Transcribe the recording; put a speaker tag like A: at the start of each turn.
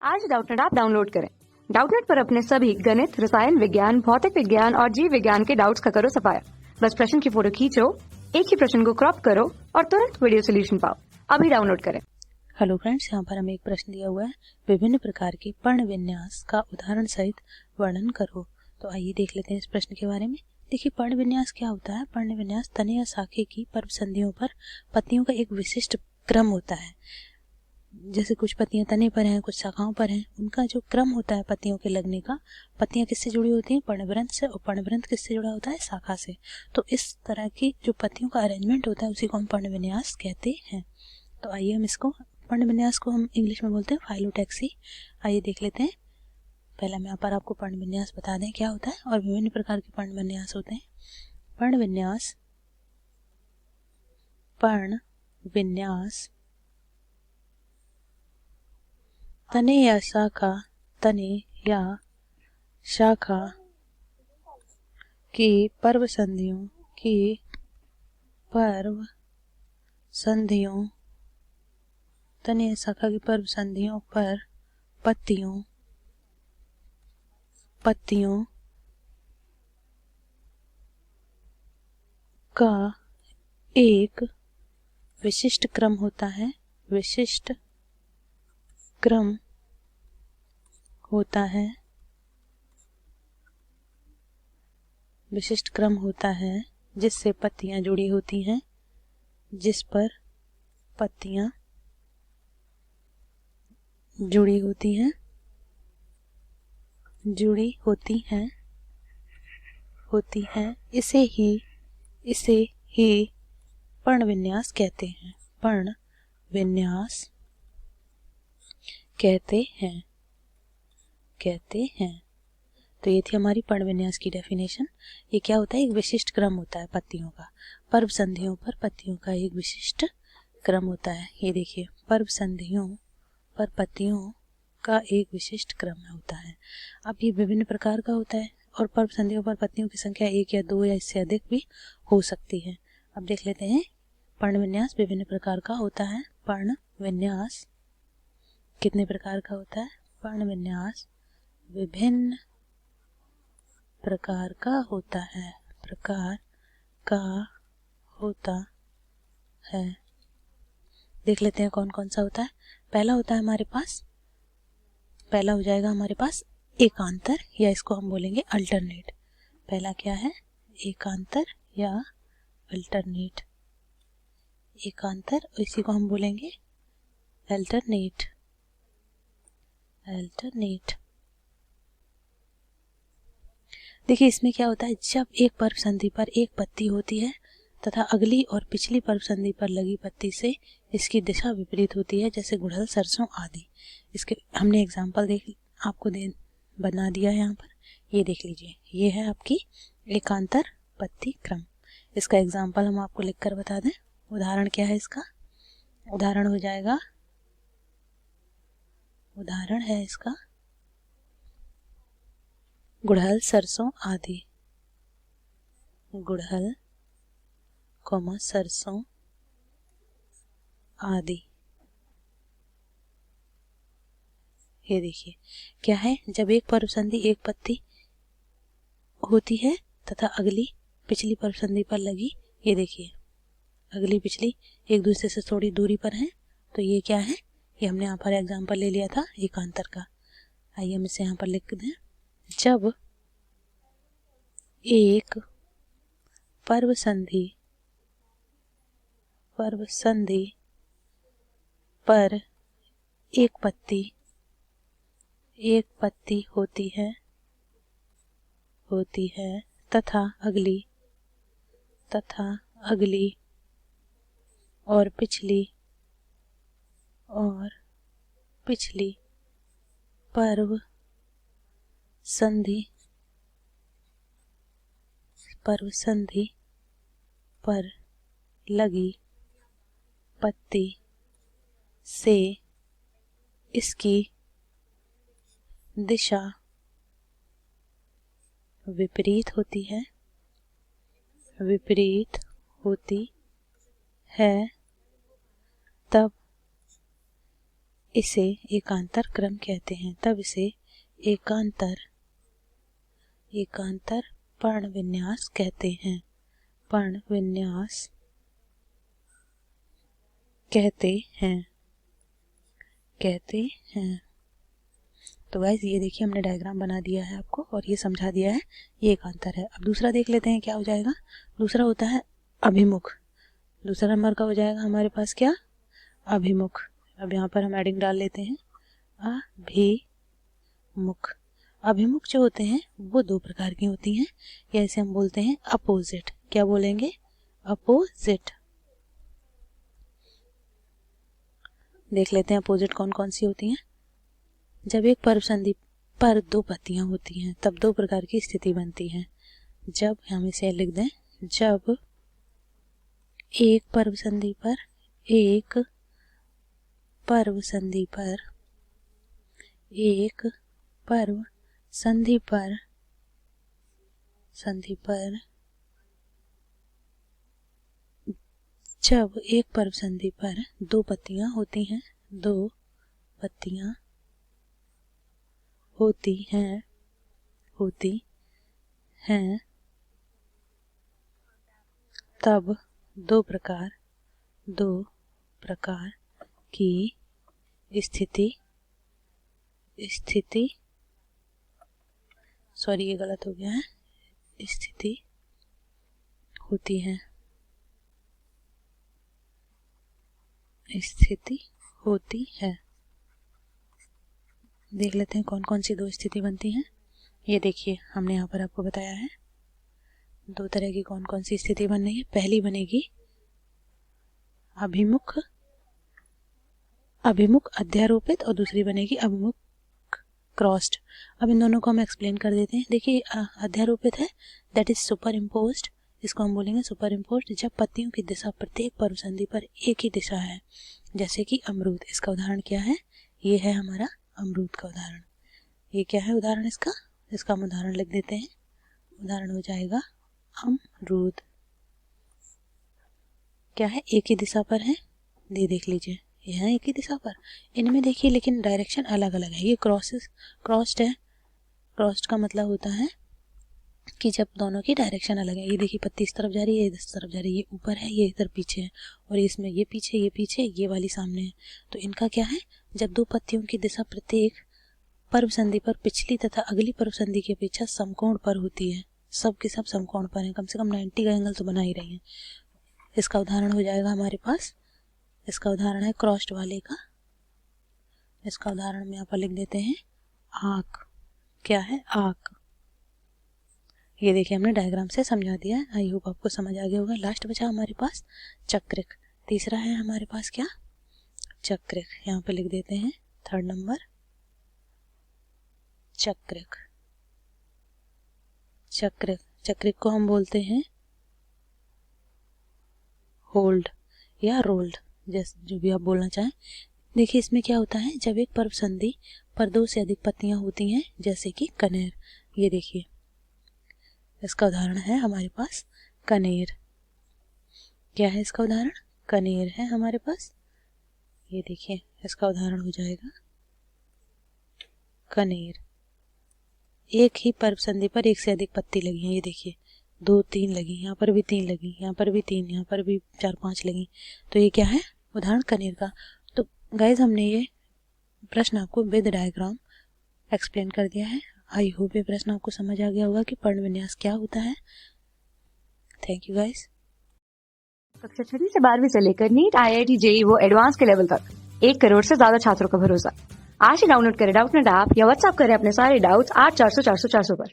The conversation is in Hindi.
A: आज डाउटनेट ऐप डाउनलोड करें। डाउटनेट पर अपने सभी गणित, रसायन विज्ञान, भौतिक विज्ञान और जीव विज्ञान के डाउट्स का करो सफाया। बस प्रश्न की फोटो खींचो, एक ही प्रश्न को क्रॉप करो और तुरंत वीडियो सोल्यूशन पाओ। अभी डाउनलोड करें।
B: हेलो फ्रेंड्स, यहाँ पर हमें एक प्रश्न दिया हुआ है, विभिन्न प्रकार के पर्ण विन्यास का उदाहरण सहित वर्णन करो। तो आइए देख लेते हैं इस प्रश्न के बारे में। देखिए, पर्ण विन्यास क्या होता है। पर्ण विन्यास तने या शाखे की पर्व संधियों पर पत्तियों का एक विशिष्ट क्रम होता है। जैसे कुछ पत्तियां तने पर हैं, कुछ शाखाओं पर हैं, उनका जो क्रम होता है पत्तियों के लगने का, पत्तियां किससे जुड़ी होती हैं, पर्णवृंत से, और पर्णवृंत किससे जुड़ा होता है, शाखा से। तो इस तरह की जो पत्तियों का अरेंजमेंट होता है उसी को हम पर्ण विन्यास कहते हैं। तो आइए हम इसको पर्ण विन्यास को हम इंग्लिश में बोलते हैं फाइलोटैक्सी। आइए देख लेते हैं। पहले मैं यहाँ पर आपको पर्ण विन्यास बता दें क्या होता है, और विभिन्न प्रकार के पर्ण विन्यास होते हैं। पर्ण विन्यास तने या शाखा की पर्व संधियों तने या शाखा की पर्व संधियों पर पत्तियों का एक विशिष्ट क्रम होता है। विशिष्ट क्रम होता है जिससे पत्तियां जुड़ी होती हैं, जिस पर पत्तियां जुड़ी होती हैं। इसे ही पर्ण विन्यास कहते हैं। पर्ण विन्यास कहते हैं। तो ये थी हमारी पर्ण विन्यास की डेफिनेशन। ये क्या होता है, एक विशिष्ट क्रम होता है पत्तियों का। पर्व संधियों पर पत्तियों का एक विशिष्ट क्रम होता है। ये देखिए, पर्व संधियों पर पत्तियों का एक विशिष्ट क्रम होता है। अब ये विभिन्न प्रकार का होता है, और पर्व संधियों पर पत्तियों की संख्या 1 या 2 या इससे अधिक भी हो सकती है। अब देख लेते हैं, पर्ण विन्यास विभिन्न प्रकार का होता है। पर्ण विन्यास कितने प्रकार का होता है? पर्ण विन्यास विभिन्न प्रकार का होता है। देख लेते हैं कौन कौन सा होता है। पहला होता है पहला हो जाएगा हमारे पास एकांतर, या इसको हम बोलेंगे अल्टरनेट। पहला क्या है? एकांतर या अल्टरनेट। एकांतर, इसी को हम बोलेंगे अल्टरनेट। देखिए, इसमें क्या होता है, जब एक पर्व संधि पर एक पत्ती होती है तथा अगली और पिछली पर्व संधि पर लगी पत्ती से इसकी दिशा विपरीत होती है, जैसे गुड़हल, सरसों आदि। इसके हमने एग्जाम्पल आपको बना दिया है यहाँ पर। ये देख लीजिए, ये है आपकी एकांतर पत्ती क्रम। इसका एग्जाम्पल हम आपको लिखकर बता दें। उदाहरण क्या है इसका? उदाहरण है इसका गुड़हल, सरसों आदि। गुड़हल, सरसों आदि। ये देखिए क्या है, जब एक पर्व संधि एक पत्ती होती है तथा अगली पिछली पर्व संधि पर लगी, ये देखिए अगली पिछली एक दूसरे से थोड़ी दूरी पर है, तो ये क्या है, ये हमने यहाँ पर एग्जाम्पल ले लिया था एकांतर का। आइए हम इसे यहाँ पर लिख दें। जब एक पर्व संधि पर एक पत्ती होती है तथा अगली और पिछली पर्व संधि पर लगी पत्ती से इसकी दिशा विपरीत होती है, तब इसे एकांतर क्रम कहते हैं, तब इसे एकांतर पर्ण विन्यास कहते हैं। पर्ण विन्यास कहते हैं। तो गाइस ये देखिए हमने डायग्राम बना दिया है आपको और ये समझा दिया है ये एकांतर है। अब दूसरा देख लेते हैं क्या हो जाएगा। दूसरा होता है अभिमुख। दूसरा नंबर का हो जाएगा हमारे पास क्या, अभिमुख। अब यहाँ पर हम एडिंग डाल लेते हैं अभिमुख। अभिमुख जो होते हैं वो दो प्रकार की होती हैं, या इसे हम बोलते हैं अपोजिट। क्या बोलेंगे, अपोजिट। देख लेते हैं अपोजिट कौन कौन सी होती हैं। जब एक पर्व संधि पर दो पत्तियां होती हैं तब दो प्रकार की स्थिति बनती है। जब हम इसे लिख दें, जब एक पर्व संधि पर एक पर्व संधि पर दो पत्तियां होती हैं तब दो प्रकार की स्थिति सॉरी ये गलत हो गया है, स्थिति होती है। देख लेते हैं कौन कौन सी दो स्थिति बनती हैं। ये देखिए हमने यहाँ पर आपको बताया है दो तरह की कौन कौन सी स्थिति बन रही है। पहली बनेगी अभिमुख अध्यारोपित और दूसरी बनेगी अभिमुख क्रॉस्ड। अब इन दोनों को हम एक्सप्लेन कर देते हैं। देखिए अध्यारोपित है, दैट इज सुपर इम्पोज्ड। इसको हम बोलेंगे सुपर इम्पोज्ड जब पत्तियों की दिशा प्रत्येक पर्व संधि पर एक ही दिशा है, जैसे कि अमरूद। इसका उदाहरण क्या है, ये है हमारा अमरूद का उदाहरण। ये क्या है उदाहरण इसका हम उदाहरण लिख देते हैं। उदाहरण हो जाएगा अमरूद। क्या है, एक ही दिशा पर है। ये देख लीजिए ये है एक ही दिशा पर। इनमें देखिए लेकिन डायरेक्शन अलग अलग है। ये क्रॉस्ड है। क्रॉस्ड का मतलब होता है कि जब दोनों की डायरेक्शन अलग है। ये देखिए पत्ती इस तरफ जा रही है, ये इस तरफ जा रही है, ये ऊपर है, ये इधर पीछे है, और इसमें ये पीछे ये वाली सामने है। तो इनका क्या है, जब दो पत्तियों की दिशा प्रत्येक पर्व संधि पर पिछली तथा अगली पर्व संधि की अपेक्षा समकोण पर होती है। सब के सब समकोण पर है, कम से कम 90 का एंगल तो बना ही रही है। इसका उदाहरण हो जाएगा हमारे पास, इसका उदाहरण है क्रॉस्ड वाले का। इसका उदाहरण में यहाँ पर लिख देते हैं आँख। क्या है, आँख। ये देखिए हमने डायग्राम से समझा दिया है। आई होप आपको समझ आ गया होगा। लास्ट बचा हमारे पास चक्रिक। तीसरा है हमारे पास क्या, चक्रिक। यहाँ पे लिख देते हैं थर्ड नंबर चक्रिक। चक्रिक को हम बोलते हैं होल्ड या रोल्ड, जैसे जो भी आप बोलना चाहें। देखिए इसमें क्या होता है, जब एक पर्व संधि पर दो से अधिक पत्तियां होती हैं, जैसे कि कनेर। ये देखिए इसका उदाहरण है हमारे पास कनेर। क्या है इसका उदाहरण, कनेर है हमारे पास। ये देखिए इसका उदाहरण हो जाएगा कनेर। एक ही पर्व संधि पर एक से अधिक पत्ती लगी है। ये देखिए 2 3 लगी, यहाँ पर भी 3 लगी, यहाँ पर भी 3, यहाँ पर भी 4 5 लगी। तो ये क्या है, उदाहरण कनेर का। तो गाइज हमने ये प्रश्न आपको विद डायग्राम एक्सप्लेन कर दिया है। आई होप ये प्रश्न आपको समझ आ गया होगा कि पर्ण विन्यास क्या होता है। Thank you guys.
A: कक्षा 6 से 12वीं से लेकर नीट, IIT, JEE वो एडवांस के लेवल तक 1 करोड़ से ज्यादा छात्रों का भरोसा। आज ही डाउनलोड करें डाउटनेट ऐप या व्हाट्सएप करें अपने सारे डाउट्स 8400 400 400 पर।